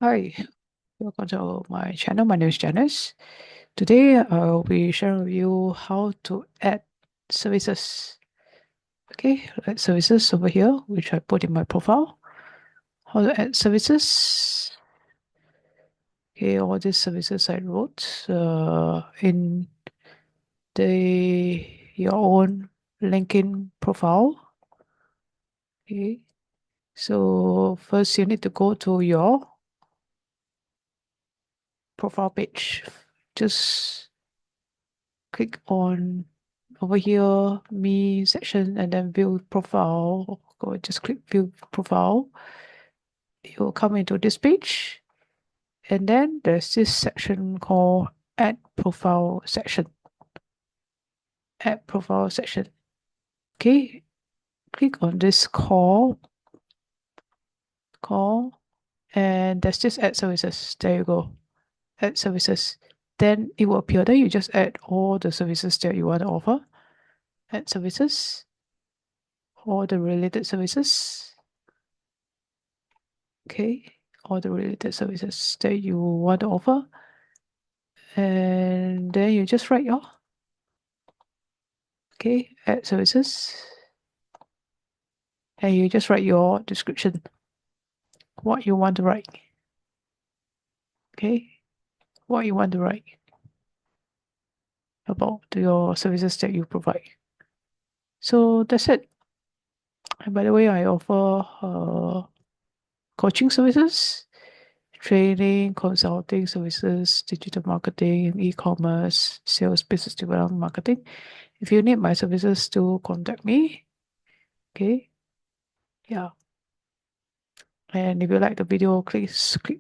Hi, welcome to my channel. My name is Janice. Today I'll be sharing with you how to add services. Okay, add services over here, which I put in my profile. How to add services. Okay, all these services I wrote in your own LinkedIn profile. Okay, so first you need to go to your profile page. Just click on over here, me section, and then view profile. Go just click view profile. You'll come into this page, and then there's this section called add profile section. Add profile section. Okay, click on this call, and there's this add services. There you go. Add services. Then it will appear. Then you just add all the services that you want to offer. Add services, all the related services. Okay, all the related services that you want to offer, and then you just write your add services, and you just write your description, what you want to write. Okay, what you want to write about your services that you provide. So that's it. And by the way, I offer coaching services, training, consulting services, digital marketing, e-commerce, sales, business development, marketing. If you need my services, to contact me. Okay, yeah. And if you like the video, click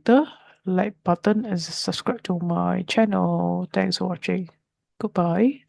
the like button and subscribe to my channel. Thanks for watching. Goodbye.